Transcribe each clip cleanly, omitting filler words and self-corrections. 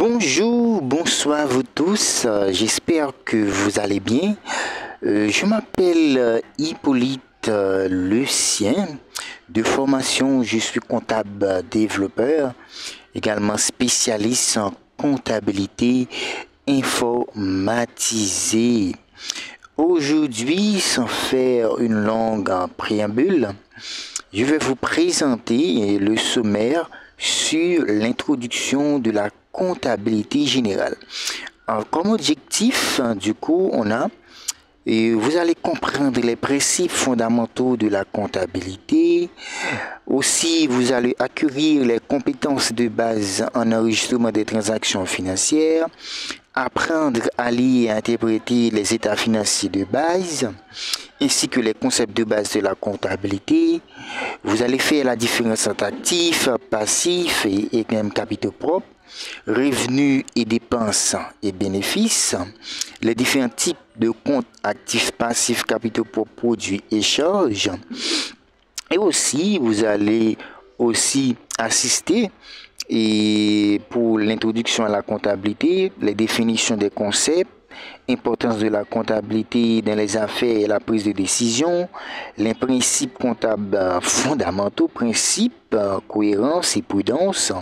Bonjour, bonsoir vous tous, j'espère que vous allez bien. Je m'appelle Hippolyte Lucien. De formation, je suis comptable développeur, également spécialiste en comptabilité informatisée. Aujourd'hui, sans faire une longue préambule, je vais vous présenter le sommaire sur l'introduction de la comptabilité générale. Alors, comme objectif, du coup, vous allez comprendre les principes fondamentaux de la comptabilité. Aussi, vous allez acquérir les compétences de base en enregistrement des transactions financières, apprendre à lire et à interpréter les états financiers de base, ainsi que les concepts de base de la comptabilité. Vous allez faire la différence entre actifs, passifs et même capitaux propres, revenus et dépenses et bénéfices, les différents types de comptes actifs, passifs, capitaux propres, produits et charges. Et aussi, vous allez aussi assister pour l'introduction à la comptabilité, les définitions des concepts, importance de la comptabilité dans les affaires et la prise de décision, les principes comptables fondamentaux, principes, cohérence et prudence,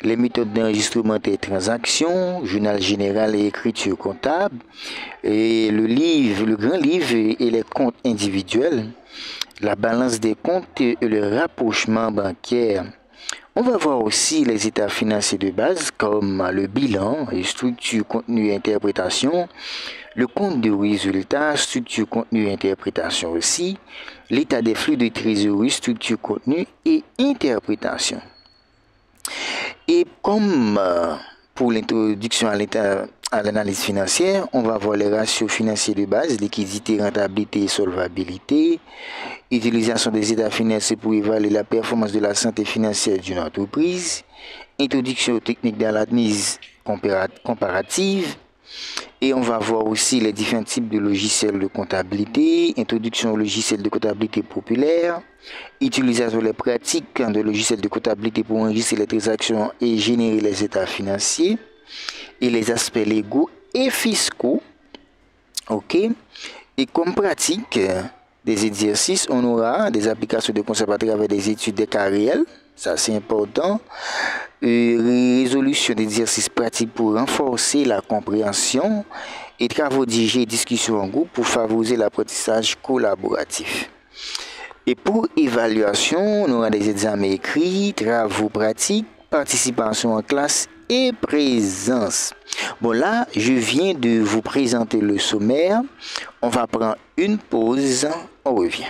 les méthodes d'enregistrement des transactions, journal général et écriture comptable, et le grand livre et les comptes individuels, la balance des comptes et le rapprochement bancaire. On va voir aussi les états financiers de base comme le bilan, structure, contenu et interprétation, le compte de résultat, structure, contenu et interprétation aussi, l'état des flux de trésorerie, structure, contenu et interprétation. Et comme pour l'introduction à l'analyse financière, on va voir les ratios financiers de base, liquidité, rentabilité et solvabilité, utilisation des états financiers pour évaluer la performance de la santé financière d'une entreprise, introduction aux techniques d'analyse comparative, et on va voir aussi les différents types de logiciels de comptabilité, introduction au logiciel de comptabilité populaire, utilisation des pratiques de logiciels de comptabilité pour enregistrer les transactions et générer les états financiers, et les aspects légaux et fiscaux. Ok, et comme pratique des exercices, on aura des applications de concepts à travers des études des cas réels, ça c'est important, résolution d'exercices pratiques pour renforcer la compréhension et travaux dirigés et discussions en groupe pour favoriser l'apprentissage collaboratif. Et pour évaluation, on aura des examens écrits, travaux pratiques, participation en classe et présence. Bon, là, je viens de vous présenter le sommaire. On va prendre une pause. On revient.